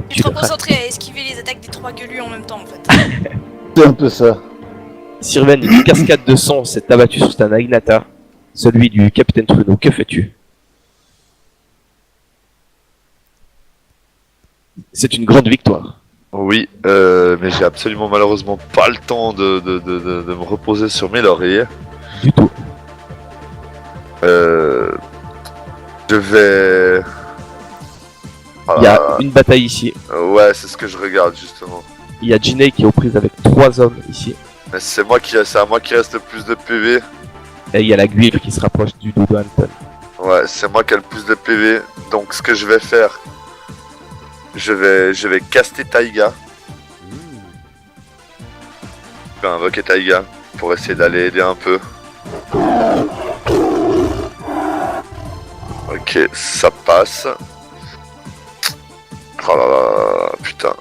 Je suis trop concentré à esquiver les attaques des 3 gueulus en même temps en fait. C'est un peu ça. Sirven, une cascade de sang s'est abattue sur ta Naginata, celui du capitaine Trudeau. Que fais-tu? C'est une grande victoire. Oui, mais j'ai absolument malheureusement pas le temps de me reposer sur mes lauriers. Du tout. Je vais... Il y a une bataille ici. Ouais, c'est ce que je regarde justement. Il y a Jinei qui est aux prises avec 3 hommes ici. Mais c'est à moi qui reste le plus de PV. Et il y a la Guivre qui se rapproche du dos de Anton. Ouais, c'est moi qui ai le plus de PV. Donc ce que je vais faire, je vais caster Taiga. Je vais invoquer Taiga pour essayer d'aller aider un peu. Ok, ça passe. Oh là là, putain.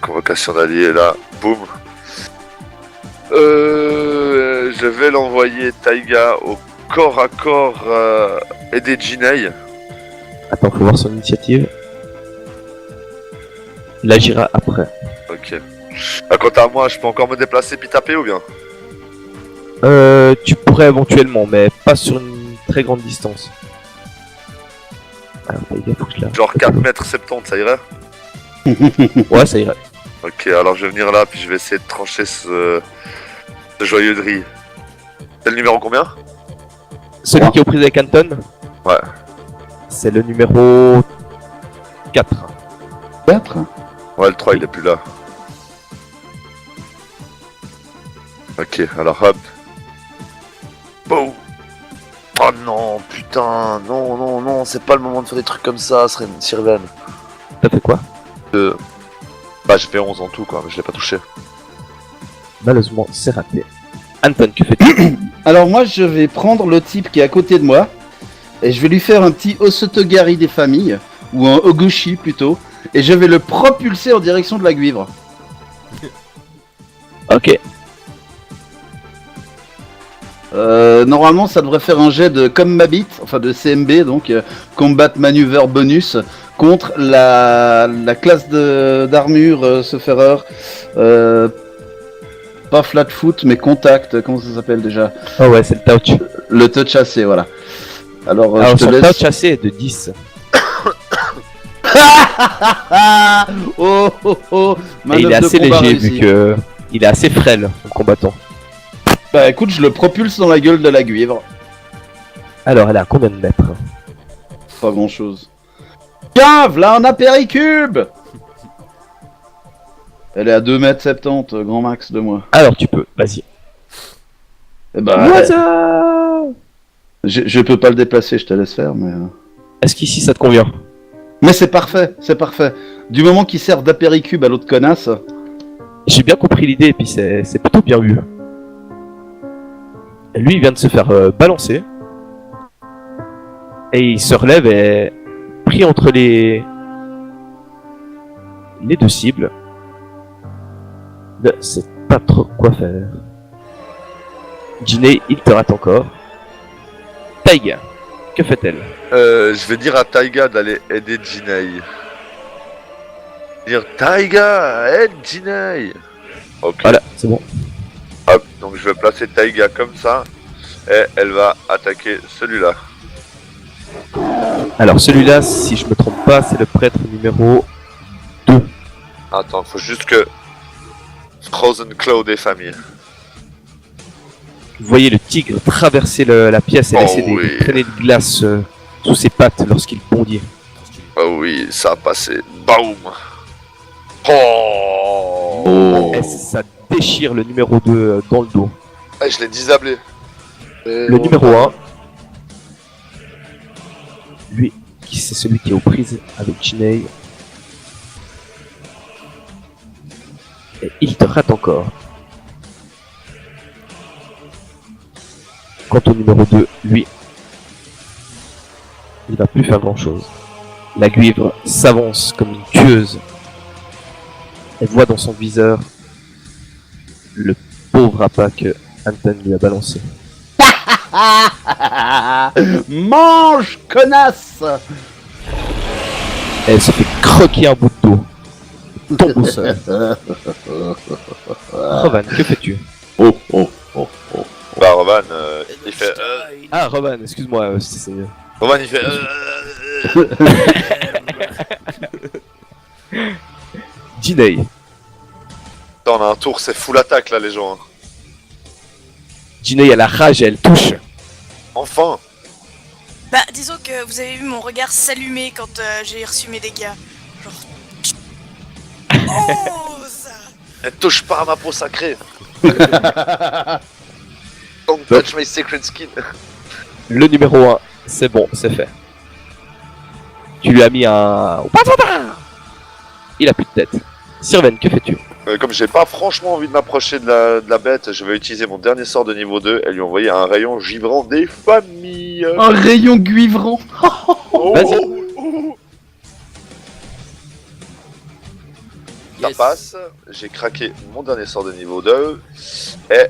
Convocation d'alliés là, boum. Je vais l'envoyer Taiga au corps à corps aider Jinei. Attends, faut voir son initiative. Il agira après. Ok. Quant à moi, je peux encore me déplacer puis taper ou bien? Tu pourrais éventuellement, mais pas sur une très grande distance. Alors, Taiga, faut que je la... Genre 4 mètres 70, ça irait? Ouais, ça irait. Ok, alors je vais venir là puis je vais essayer de trancher ce joyeux de riz. C'est le numéro combien? Celui qui est aux prises avec Anton? Ouais. C'est le numéro 4. 4. Ouais, le 3 il est plus là. Ok, alors hop. Boum. Oh non, putain, non, c'est pas le moment de faire des trucs comme ça, Sirven. T'as fait quoi? Bah j'ai fait 11 en tout quoi, mais je l'ai pas touché. Malheureusement, c'est raté. Anton, que fais-tu? Alors moi je vais prendre le type qui est à côté de moi et je vais lui faire un petit Osotogari des familles, ou un Ogushi plutôt, et je vais le propulser en direction de la Guivre. Ok. Normalement ça devrait faire un jet de Combabit, enfin de CMB, donc Combat Maneuver Bonus, contre la classe d'armure Sufferer. Pas Flatfoot mais Contact, comment ça s'appelle déjà? Oh ouais, c'est le touch. Le touch AC, voilà. Alors, Alors, je te son laisse... touch AC est de 10. Oh oh oh. Et il est Manœuvre de assez combat léger réussie. vu que il est assez frêle en combattant. Bah écoute, je le propulse dans la gueule de la Guivre. Alors, elle est à combien de mètres? Pas grand chose. Tiens, v'là un apéricube. Elle est à 2m70, grand max de moi. Alors, tu peux, vas-y. Eh bah, je peux pas le déplacer, je te laisse faire, mais... Est-ce qu'ici ça te convient? Mais c'est parfait, c'est parfait. Du moment qu'il sert d'apéricube à l'autre connasse... J'ai bien compris l'idée et puis c'est plutôt bien vu. Lui, il vient de se faire balancer. Et il se relève et pris entre les deux cibles. Ne sait pas trop quoi faire. Jinei, il te rate encore. Taiga, que fait-elle? Je vais dire à Taiga d'aller aider Jinei. Dire Taiga, aide Jinei. Ok. Voilà, c'est bon. Hop, donc je vais placer Taiga comme ça. Et elle va attaquer celui-là. Alors celui-là, si je me trompe pas, c'est le prêtre numéro 2. Attends, faut juste que Frozen Claw des familles. Vous voyez le tigre traverser la pièce et Oh laisser oui. des traînées de glace sous ses pattes lorsqu'il bondit. Oh oui, ça a passé. Boum. Oh. Et ça déchire le numéro 2 dans le dos. Eh, je l'ai disablé. Le numéro 1, lui, c'est celui qui est aux prises avec Jinei. Et il te rate encore. Quant au numéro 2, lui, il va plus faire grand chose. La Guivre s'avance comme une tueuse. Elle voit dans son viseur le pauvre appât que Anton lui a balancé. Mange, connasse. Elle se fait croquer un bout de dos. Tombe au sol. Rovan, que fais-tu? Oh, oh, oh, oh. Bah, Roman, il fait. Ah, Rovan, excuse-moi. Roman, il fait. Jinei, Attends, on a un tour, c'est full attaque là, les gens. Hein. Jinei a la rage et elle touche. Enfin! Bah, disons que vous avez vu mon regard s'allumer quand j'ai reçu mes dégâts. Genre. Oh, ça. Elle touche pas à ma peau sacrée! Don't touch my sacred skin! Le numéro 1, c'est bon, c'est fait. Tu lui as mis un... Il a plus de tête. Sirven, que fais-tu? Comme j'ai pas franchement envie de m'approcher de la bête, je vais utiliser mon dernier sort de niveau 2 et lui envoyer un rayon givrant des familles! Un rayon guivrant. Oh, Vas-y. Ça passe, j'ai craqué mon dernier sort de niveau 2 et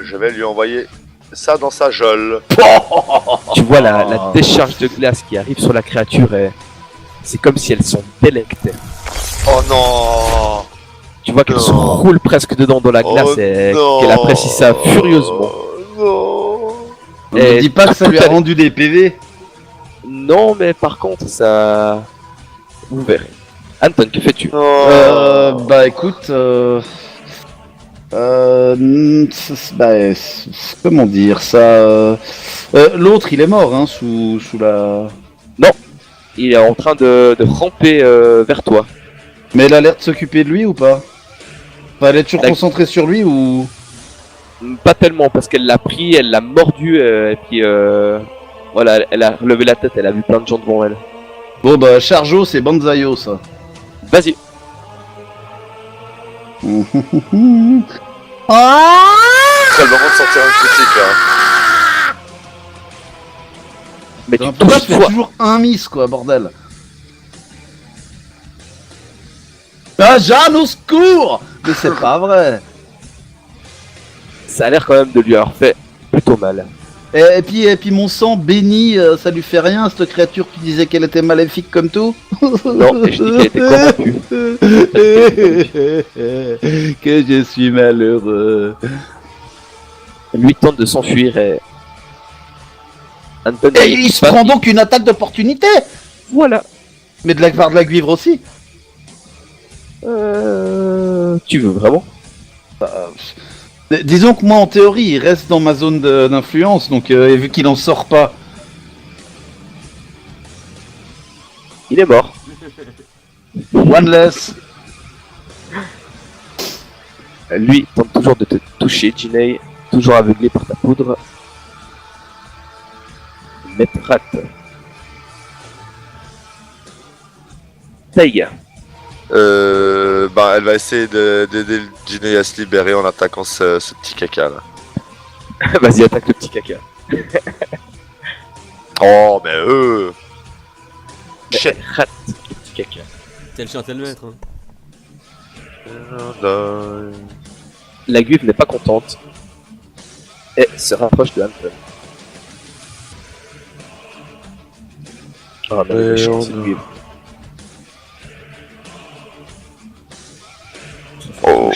je vais lui envoyer ça dans sa geôle. Tu vois la décharge de glace qui arrive sur la créature et... C'est comme si elle s'en délectait. Oh non! Tu vois qu'elle Non. se roule presque dedans dans la glace et non. qu'elle apprécie ça furieusement. Non! On me dit pas que ça lui a Allez. rendu des PV. Non, mais par contre, ça... Vous verrez. Anton, que fais-tu? Bah écoute, comment dire ça l'autre il est mort hein, sous la... Il est en train de ramper vers toi. Mais elle a l'air de s'occuper de lui ou pas? Enfin, elle est toujours D'accord. concentrée sur lui ou... Pas tellement, parce qu'elle l'a pris, elle l'a mordu, et puis voilà, elle a relevé la tête, elle a vu plein de gens devant elle. Bon bah Charjo c'est Banzayo ça. Vas-y. C'est le moment de sortir un critique là. Mais tu Pourquoi touches tu fais toi. toujours un miss quoi bordel? Ah Jeanne au secours! Mais c'est pas vrai. Ça a l'air quand même de lui avoir fait plutôt mal. Et puis mon sang béni, ça lui fait rien cette créature qui disait qu'elle était maléfique comme tout? Non, et je dis qu'elle était corrompue. Que je suis malheureux. Lui tente de s'enfuir et... Anton Et il se prend donc une attaque d'opportunité. Voilà. Mais de la part de la guivre aussi. Tu veux vraiment? Disons que moi en théorie il reste dans ma zone d'influence donc et vu qu'il en sort pas. Il est mort. One less. Lui tente toujours de te toucher, Jinei, toujours aveuglé par ta poudre. Metrat. Taïga. Bah, elle va essayer d'aider le Jinei à se libérer en attaquant ce petit caca là. Vas-y, attaque le petit caca. Oh, mais Shit. Rate le petit caca. Tel chien, tel maître. Hein. La guive n'est pas contente et se rapproche de Anton. Oh, mais méchant, cette guive. Oh.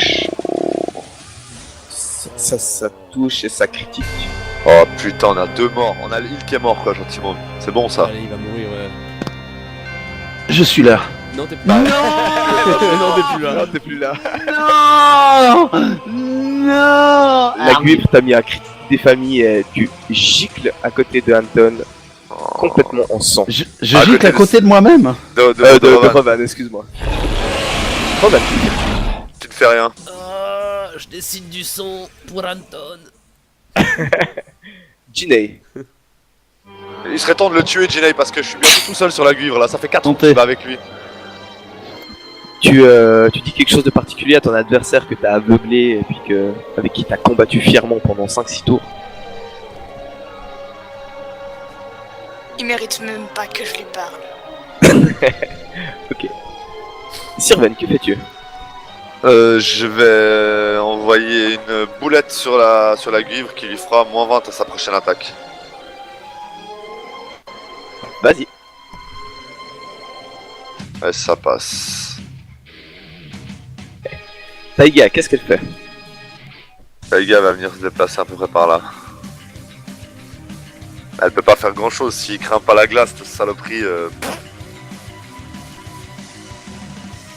Ça touche et ça critique. Oh putain, on a 2 morts. On a l'île qui est mort quoi, gentiment. C'est bon ça. Allez, il va mourir, ouais. Je suis là. Non, t'es pas. Non. Non, t'es plus là. Non, t'es plus là. Non. Non. La guive t'a mis un critique des familles et tu gicles à côté de Anton, complètement en sang. Je À gicle côté à côté de moi-même. De Roman. Rovan, excuse-moi. Rovan, Tu ne fais rien. Je décide du son pour Anton. Jinei. Il serait temps de le tuer, Jinei, parce que je suis bientôt tout seul sur la guivre là. Ça fait 4 ans que Tentez. je vais avec lui. Tu dis quelque chose de particulier à ton adversaire que t'as aveuglé et puis avec qui t'as combattu fièrement pendant 5-6 tours. Il mérite même pas que je lui parle. Ok. Sirven, que fais-tu? Je vais envoyer une boulette sur la guivre qui lui fera -20 à sa prochaine attaque. Vas-y. Ouais, ça passe. Taiga, qu'est-ce qu'elle fait? Taiga va venir se déplacer à peu près par là. Elle peut pas faire grand chose s'il craint pas la glace, cette saloperie.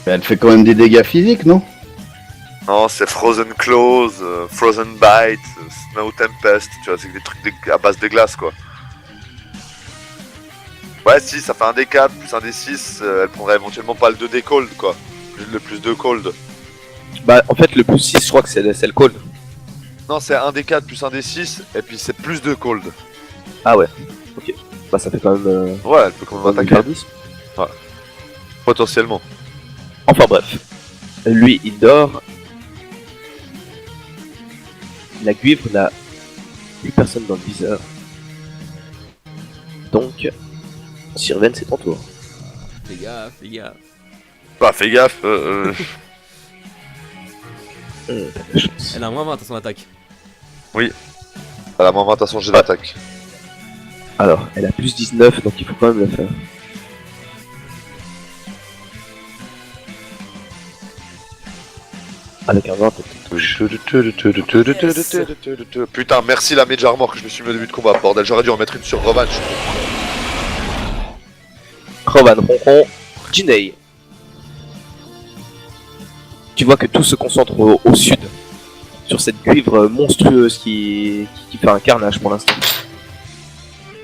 Elle fait quand même des dégâts physiques, non? Non, c'est Frozen Claws, Frozen Bite, Snow Tempest, tu vois, c'est des trucs à base de glace quoi. Ouais, si, ça fait un D4 plus un D6, elle prendrait éventuellement pas le 2D cold quoi. Le plus 2 cold. Bah, en fait, le plus 6, je crois que c'est le cold. Non, c'est un D4 plus un D6, et puis c'est plus 2 cold. Ah ouais, ok. Bah, ça fait quand même. Ouais, elle peut quand même attaquer. 10. Potentiellement. Enfin bref. Lui, il dort. La guivre n'a plus personne dans le viseur. Donc, Sirven, c'est ton tour. Fais gaffe, fais gaffe. Bah, fais gaffe. Elle a un moins 20 à son attaque. Elle a moins 20 à son jet d'attaque. Alors, elle a plus 19, donc il faut quand même le faire. Avec un 20, Putain, merci la Mage Armor que je me suis mis au début de combat, bordel. J'aurais dû en mettre une sur Revanche. Rovan, Ronron, Jinei. Tu vois que tout se concentre au sud, sur cette cuivre monstrueuse qui fait un carnage pour l'instant.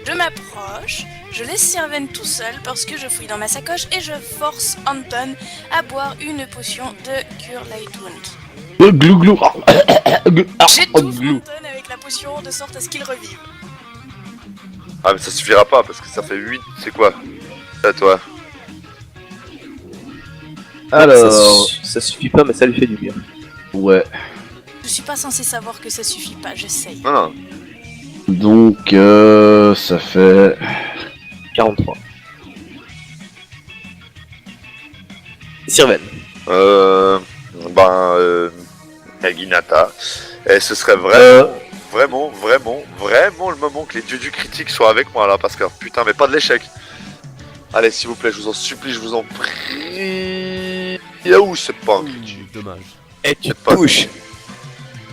Je m'approche, je laisse Sirven tout seul parce que je fouille dans ma sacoche et je force Anton à boire une potion de Cure Light Wound. Glou glou. J'étouffe glou. Anton avec la potion de sorte à ce qu'il revive. Ah, mais ça suffira pas parce que ça fait 8, c'est quoi? À toi. Alors, Ça suffit pas, mais ça lui fait du bien. ouais. Je suis pas censé savoir que ça suffit pas, j'essaye. Non, non. Donc, ça fait 43. Sirven. Naginata. Et ce serait vraiment le moment que les dieux du critique soient avec moi là, parce que putain, mais pas de l'échec. Allez, s'il vous plaît, je vous en supplie, je vous en prie. Yaou, c'est pas un critique. Dommage. Et tu pas- touches.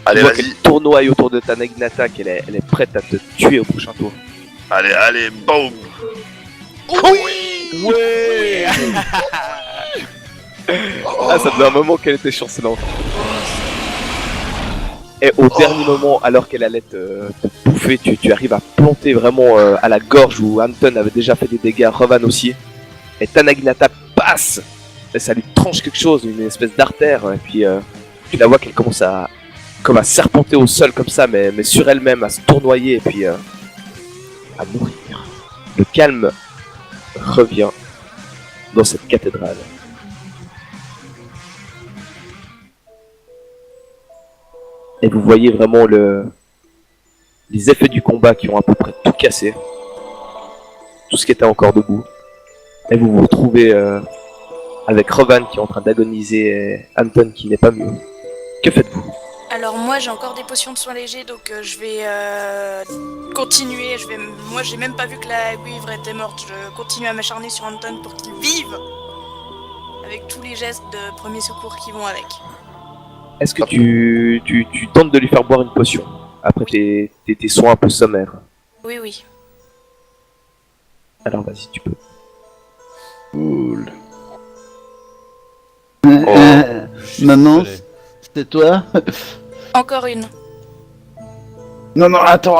Allez, Tu vois vas-y. qu'elle tournoie autour de ta Naginata, qu'elle est prête à te tuer au prochain tour. Allez, boum. Ouais. Ah, ça faisait un moment qu'elle était chancelante. Et au dernier moment, alors qu'elle allait te bouffer, tu arrives à planter vraiment à la gorge où Anton avait déjà fait des dégâts, Revan aussi. Et ta Naginata passe. Et ça lui tranche quelque chose, une espèce d'artère. Et puis tu la vois qu'elle commence à serpenter au sol comme ça, mais sur elle-même, à se tournoyer et puis à mourir. Le calme revient dans cette cathédrale. Et vous voyez vraiment les effets du combat qui ont à peu près tout cassé. Tout ce qui était encore debout. Et vous vous retrouvez avec Revan qui est en train d'agoniser et Anton qui n'est pas mieux. Que faites-vous? Alors moi j'ai encore des potions de soins légers donc je vais continuer, moi j'ai même pas vu que la guivre était morte, je continue à m'acharner sur Anton pour qu'il vive avec tous les gestes de premier secours qui vont avec. Est-ce que tu tentes de lui faire boire une potion après tes soins un peu sommaires? Oui. Alors vas-y, tu peux. cool. Je Maman, suis c'est toi? Encore une. Non, attends.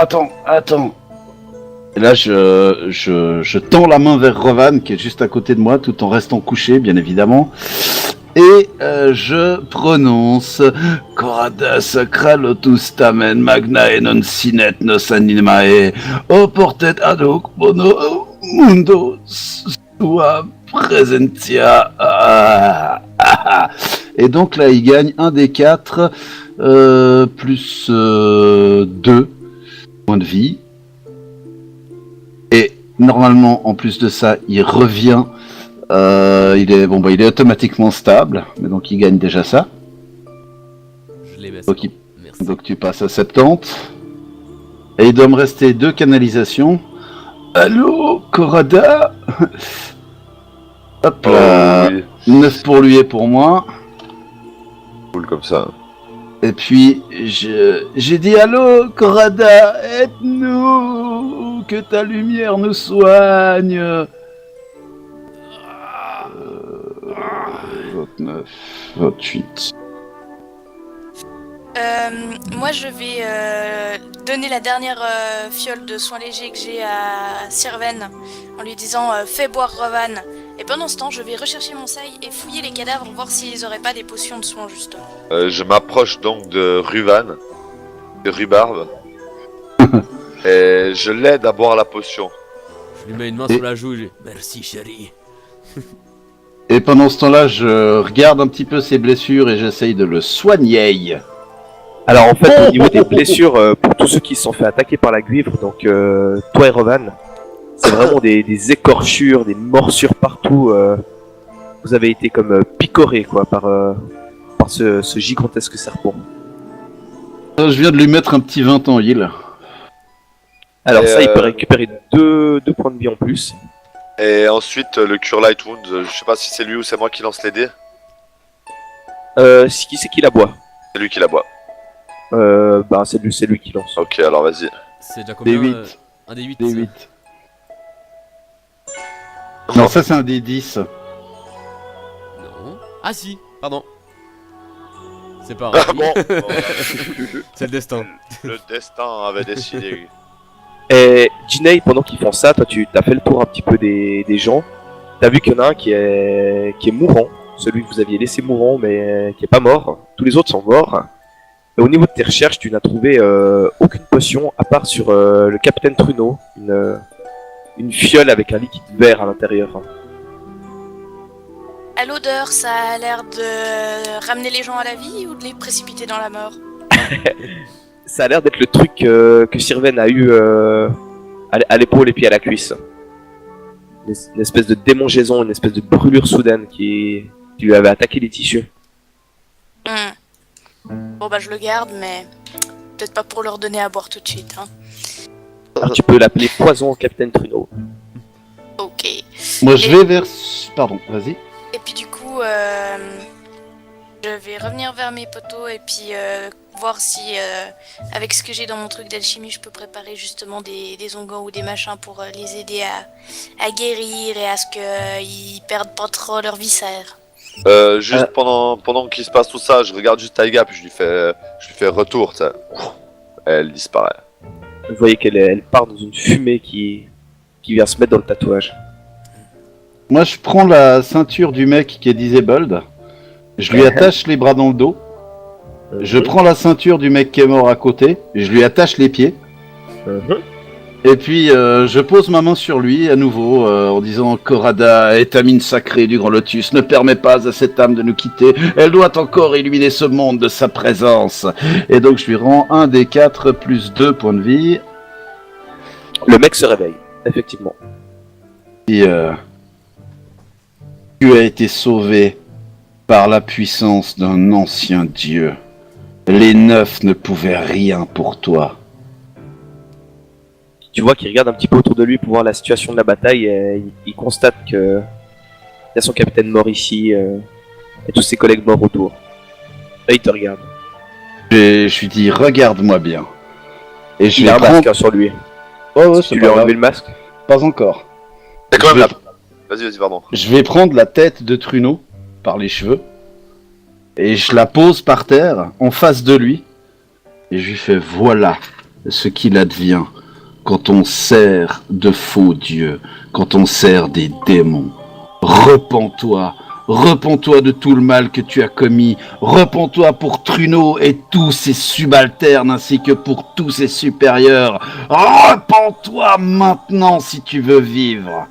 Et là, je tends la main vers Revan, qui est juste à côté de moi, tout en restant couché, bien évidemment. Et je prononce Corada sacra lotus tamen magna et non sinet nos animae oportet ad hoc bono mundo sua presentia. Et donc là, il gagne un des 4 plus 2 points de vie. Et normalement, en plus de ça, il revient. Il est automatiquement stable, mais donc il gagne déjà ça. Je les baisse. Donc, Merci. donc tu passes à 70. Et il doit me rester 2 canalisations. Allô, Corada? Hop là. oui. 9 pour lui et pour moi. Cool comme ça. Et puis, j'ai dit allô, Corrada, aide-nous, que ta lumière nous soigne. 29, 28. Moi, je vais donner la dernière fiole de soins légers que j'ai à Sirven en lui disant fais boire Rovan. Et pendant ce temps, je vais rechercher mon sail et fouiller les cadavres, voir s'ils auraient pas des potions de soins justement. Je m'approche donc de Ruvan, de Rubarbe, et je l'aide à boire la potion. Je lui mets une main sur la joue, je dis merci chérie. Et pendant ce temps-là, je regarde un petit peu ses blessures et j'essaye de le soigner. Alors en fait, au niveau des blessures, pour tous ceux qui se sont fait attaquer par la guivre, donc toi et Rovan, c'est vraiment des écorchures, des morsures partout. Vous avez été comme picorés quoi par ce gigantesque serpent. Je viens de lui mettre un petit 20 en heal. Alors Et, ça, il peut récupérer deux points de vie en plus. Et ensuite, le Cure Light Wound, je sais pas si c'est lui ou c'est moi qui lance les dés. Qui c'est qui la boit? C'est lui qui la boit. Bah c'est lui qui lance. Ok, alors vas-y. C'est déjà combien? D8. Un des 8. D8. Non, ça c'est un D10. Non. Ah si, pardon. C'est pas Ah un bon, C'est le destin. le destin avait décidé. Et Ginei, pendant qu'ils font ça, toi tu as fait le tour un petit peu des gens. T'as vu qu'il y en a un qui est mourant, celui que vous aviez laissé mourant mais qui est pas mort. Tous les autres sont morts. Et au niveau de tes recherches, tu n'as trouvé aucune potion à part sur le Capitaine Truno, une fiole avec un liquide vert à l'intérieur. À l'odeur, ça a l'air de ramener les gens à la vie ou de les précipiter dans la mort? Ça a l'air d'être le truc que Sirven a eu à l'épaule et puis à la cuisse. Une espèce de démangeaison, une espèce de brûlure soudaine qui lui avait attaqué les tissus. Bon bah je le garde, mais peut-être pas pour leur donner à boire tout de suite. Hein. Alors, tu peux l'appeler Poison Capitaine Truno. Ok. Moi je vais vers... Pardon, vas-y. Et puis du coup, je vais revenir vers mes potos et puis voir si avec ce que j'ai dans mon truc d'alchimie, je peux préparer justement des onguents ou des machins pour les aider à guérir et à ce qu'ils perdent pas trop leur viscère. Juste pendant qu'il se passe tout ça, je regarde juste Taiga puis je lui fais retour, tu sais. Elle disparaît. Vous voyez qu'elle part dans une fumée qui vient se mettre dans le tatouage. Moi je prends la ceinture du mec qui est disabled. Je lui attache les bras dans le dos. Je prends la ceinture du mec qui est mort à côté. Je lui attache les pieds. Et puis je pose ma main sur lui à nouveau en disant Corrada, étamine sacrée du Grand Lotus, ne permet pas à cette âme de nous quitter. Elle doit encore illuminer ce monde de sa présence. Et donc je lui rends un des 4 plus 2 points de vie. Le mec se réveille, effectivement. Et tu as été sauvé par la puissance d'un ancien dieu. Les 9 ne pouvaient rien pour toi. Tu vois qu'il regarde un petit peu autour de lui pour voir la situation de la bataille et il constate que il y a son capitaine mort ici et tous ses collègues morts autour. Là il te regarde. Je lui dis regarde-moi bien. Et je Il vais a un masque prendre... hein, sur lui. Ouais, Tu lui as enlevé le masque. Pas encore. C'est quand Je même vais- là. Vas-y, pardon. Je vais prendre la tête de Truno par les cheveux et je la pose par terre en face de lui et je lui fais voilà ce qu'il advient quand on sert de faux dieux, quand on sert des démons. Repens-toi, repens-toi de tout le mal que tu as commis, repens-toi pour Truno et tous ses subalternes ainsi que pour tous ses supérieurs. Repens-toi maintenant si tu veux vivre.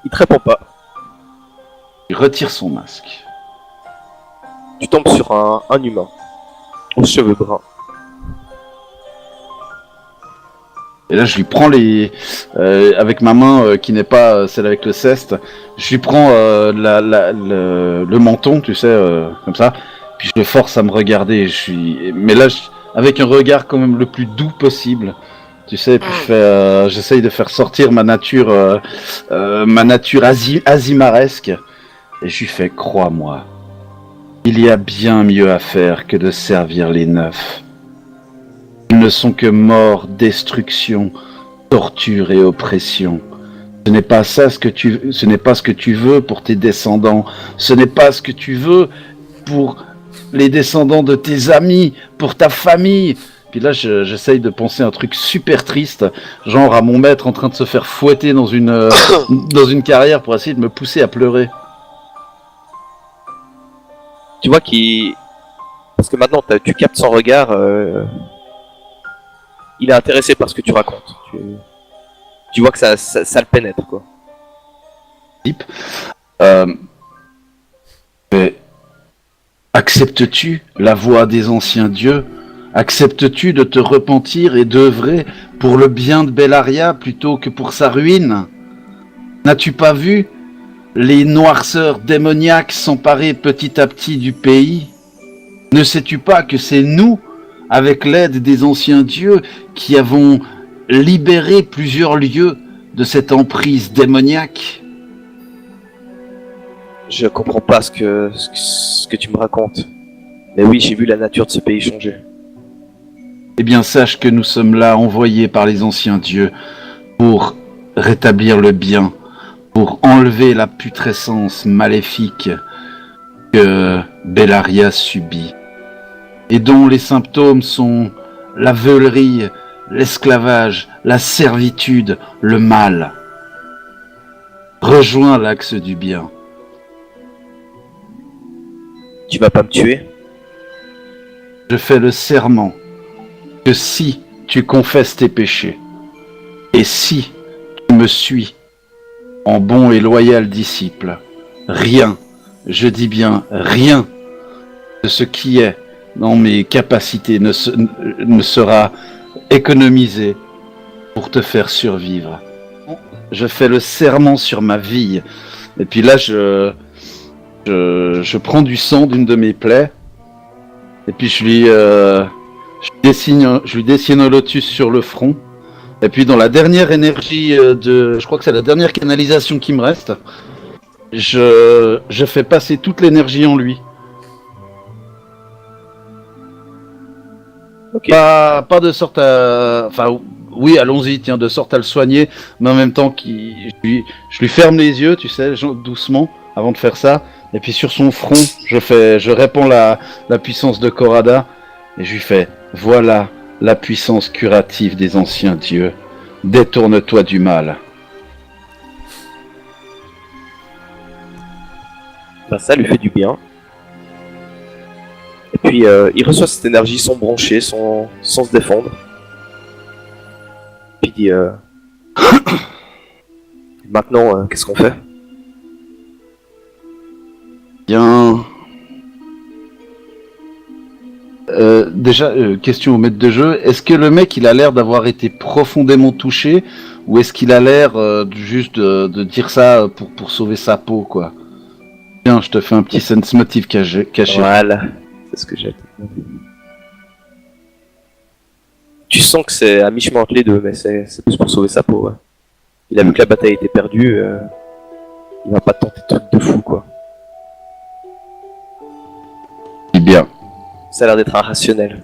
Il te répond pas. Il retire son masque. Tu tombes sur un humain aux cheveux bruns. Et là, je lui prends avec ma main qui n'est pas celle avec le ceste, je lui prends le menton, tu sais, comme ça, puis je le force à me regarder. Mais là, avec un regard quand même le plus doux possible, Tu sais, puis j'essaye de faire sortir ma nature azimaresque. Et je lui fais, crois-moi, il y a bien mieux à faire que de servir les neufs. Ils ne sont que mort, destruction, torture et oppression. Ce n'est pas ce que tu veux pour tes descendants. Ce n'est pas ce que tu veux pour les descendants de tes amis, pour ta famille. Puis là, j'essaye de penser un truc super triste, genre à mon maître en train de se faire fouetter dans une carrière pour essayer de me pousser à pleurer. Tu vois parce que maintenant tu captes son regard, il est intéressé par ce que tu racontes. Tu vois que ça le pénètre, quoi. Mais acceptes-tu la voix des anciens dieux? Acceptes-tu de te repentir et d'œuvrer pour le bien de Bellaria plutôt que pour sa ruine? N'as-tu pas vu les noirceurs démoniaques s'emparer petit à petit du pays? Ne sais-tu pas que c'est nous, avec l'aide des anciens dieux, qui avons libéré plusieurs lieux de cette emprise démoniaque? Je comprends pas ce que tu me racontes. Mais oui, j'ai vu la nature de ce pays changer. Eh bien, sache que nous sommes là, envoyés par les anciens dieux, pour rétablir le bien, pour enlever la putrescence maléfique que Bellaria subit, et dont les symptômes sont la veulerie, l'esclavage, la servitude, le mal. Rejoins l'axe du bien. Tu vas pas me tuer? Je fais le serment que si tu confesses tes péchés, et si tu me suis en bon et loyal disciple, rien, je dis bien rien, de ce qui est dans mes capacités ne sera économisé pour te faire survivre. Je fais le serment sur ma vie. Et puis là, je prends du sang d'une de mes plaies, et puis je lui dessine un lotus sur le front. Et puis dans la dernière énergie je crois que c'est la dernière canalisation qui me reste, je fais passer toute l'énergie en lui. Ok. Pas de sorte à... Enfin, oui, allons-y, tiens, de sorte à le soigner, mais en même temps, je lui ferme les yeux, tu sais, doucement, avant de faire ça. Et puis sur son front, je répands la puissance de Korada, et je lui fais, voilà la puissance curative des anciens dieux. Détourne-toi du mal. Ben, ça lui fait du bien. Et puis il reçoit cette énergie sans broncher, sans se défendre. Puis il dit maintenant, qu'est-ce qu'on fait? Bien. Déjà, question au maître de jeu, est-ce que le mec il a l'air d'avoir été profondément touché, ou est-ce qu'il a l'air juste de dire ça pour sauver sa peau, quoi? Tiens, je te fais un petit sense motive caché. Voilà, c'est ce que j'ai. Tu sens que c'est à mi-chemin entre les deux, mais c'est plus pour sauver sa peau. Ouais. Il a vu que la bataille était perdue, il va pas tenter de trucs de fou, quoi. Bien. Ça a l'air d'être irrationnel.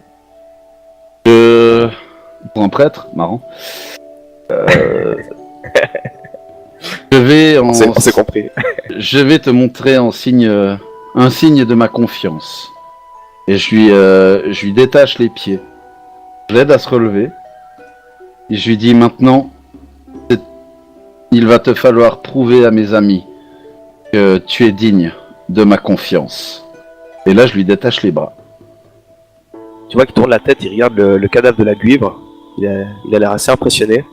Pour un prêtre, marrant. Je vais en... On s'est compris. Je vais te montrer un signe de ma confiance. Et je lui détache les pieds. Je l'aide à se relever. Et je lui dis maintenant, il va te falloir prouver à mes amis que tu es digne de ma confiance. Et là, je lui détache les bras. Tu vois qu'il tourne la tête, il regarde le cadavre de la guivre. Il a l'air assez impressionné.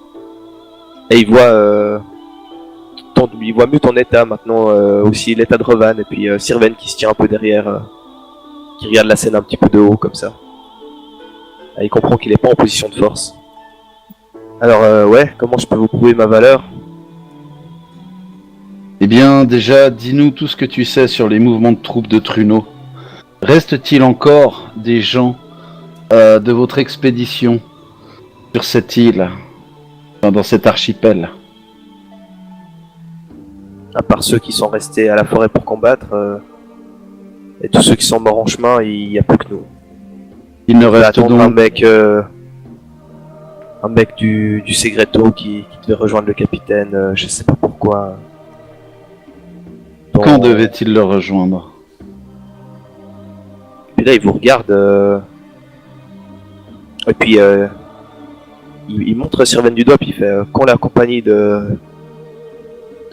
Et il voit mieux ton état maintenant, aussi l'état de Revan, et puis Sirven qui se tient un peu derrière, qui regarde la scène un petit peu de haut comme ça. Et il comprend qu'il n'est pas en position de force. Alors ouais, comment je peux vous prouver ma valeur? Eh bien, déjà, dis-nous tout ce que tu sais sur les mouvements de troupes de Truno. Reste-t-il encore des gens de votre expédition sur cette île, enfin, dans cet archipel. À part ceux qui sont restés à la forêt pour combattre, et tous ceux qui sont morts en chemin, il n'y a plus que nous. Il ne On va reste attendre donc un mec du Segreto qui devait rejoindre le capitaine, je sais pas pourquoi. quand devait-il le rejoindre? Puis là, il vous regarde. Et puis, il montre Sirven du doigt, puis il fait quand la compagnie de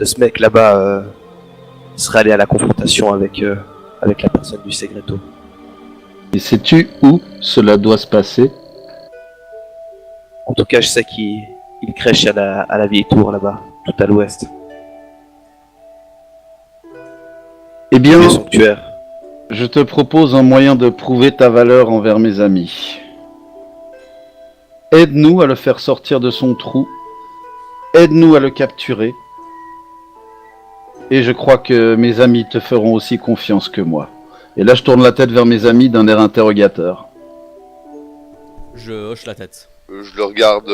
ce mec là-bas serait allé à la confrontation avec la personne du Segreto. Et sais-tu où cela doit se passer? En tout cas, je sais qu'il crèche à la vieille tour là-bas, tout à l'ouest. Eh bien, Le sanctuaire. je te propose un moyen de prouver ta valeur envers mes amis. Aide-nous à le faire sortir de son trou. Aide-nous à le capturer. Et je crois que mes amis te feront aussi confiance que moi. Et là, je tourne la tête vers mes amis d'un air interrogateur. Je hoche la tête. Je le regarde,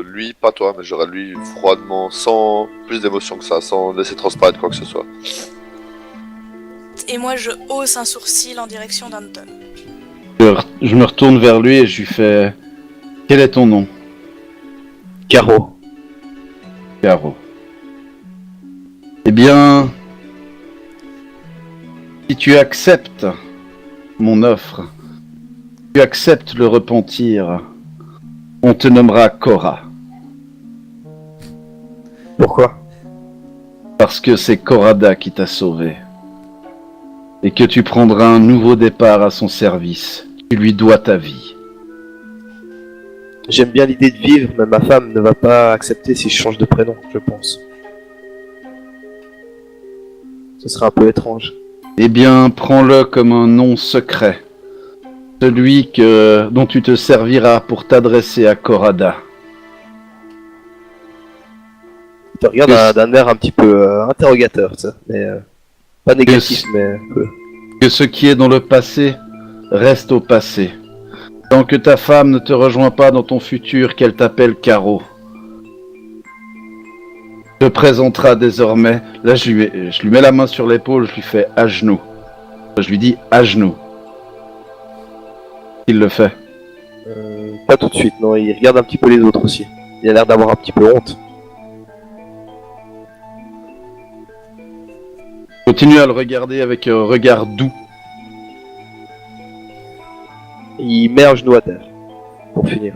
lui, pas toi, mais je regarde lui froidement, sans plus d'émotion que ça, sans laisser transparaître quoi que ce soit. Et moi, je hausse un sourcil en direction d'Anton. Je me retourne vers lui et je lui fais... Quel est ton nom? Caro. Caro. Eh bien... Si tu acceptes mon offre, tu acceptes le repentir, on te nommera Cora. Pourquoi? Parce que c'est Corada qui t'a sauvé. Et que tu prendras un nouveau départ à son service. Tu lui dois ta vie. J'aime bien l'idée de vivre, mais ma femme ne va pas accepter si je change de prénom, je pense. Ce serait un peu étrange. Eh bien, prends-le comme un nom secret. Celui dont tu te serviras pour t'adresser à Corada. Il te regarde d'un air un petit peu interrogateur, ça. Mais pas négatif, mais un peu. Que ce qui est dans le passé reste au passé. Tant que ta femme ne te rejoint pas dans ton futur, qu'elle t'appelle Caro. Te présentera désormais. Là, je lui mets la main sur l'épaule, je lui fais à genoux. Je lui dis à genoux. Il le fait. Pas tout de suite, non. Il regarde un petit peu les autres aussi. Il a l'air d'avoir un petit peu honte. Continue à le regarder avec un regard doux. Il met un genou à terre. Pour finir.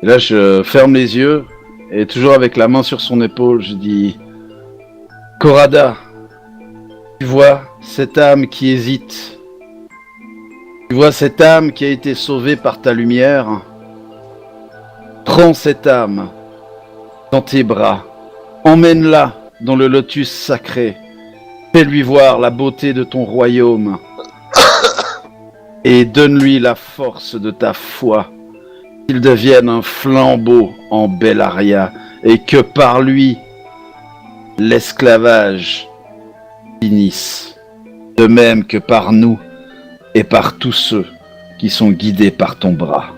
Et là, je ferme les yeux et toujours avec la main sur son épaule, je dis Corada, tu vois cette âme qui hésite. Tu vois cette âme qui a été sauvée par ta lumière. Prends cette âme dans tes bras. Emmène-la dans le lotus sacré. Fais-lui voir la beauté de ton royaume. Et donne-lui la force de ta foi. Qu'il devienne un flambeau en Bellaria. Et que par lui, l'esclavage finisse. De même que par nous et par tous ceux qui sont guidés par ton bras.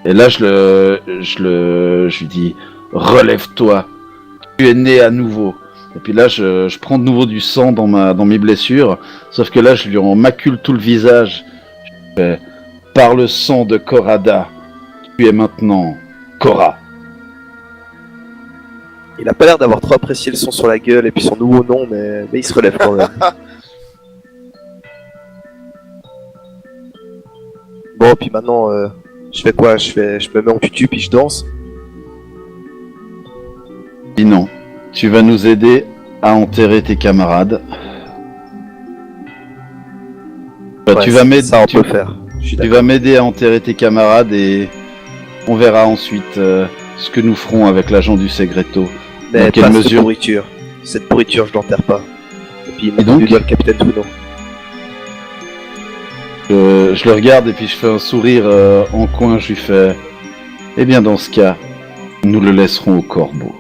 Et là, je lui dis, relève-toi. Tu es né à nouveau. Et puis là, je prends de nouveau du sang dans mes blessures. Sauf que là, je lui en macule tout le visage. Je fais, par le sang de Corada, tu es maintenant Cora. Il a pas l'air d'avoir trop apprécié le son sur la gueule et puis son nouveau nom, mais il se relève quand même. Bon, puis maintenant, je fais quoi? Je me mets en tutu puis je danse. Dis non, tu vas nous aider à enterrer tes camarades. Bah, Ouais, tu vas m'aider. ça, on peut le faire. Je suis Tu d'accord. vas m'aider à enterrer tes camarades et on verra ensuite ce que nous ferons avec l'agent du Segreto. Mais dans quelle pas cette mesure pourriture. Cette pourriture, je l'enterre pas. Et puis, il Et donc me doit le capitaine Tuno. je le regarde et puis je fais un sourire en coin, je lui fais... Eh bien dans ce cas, nous le laisserons au corbeau.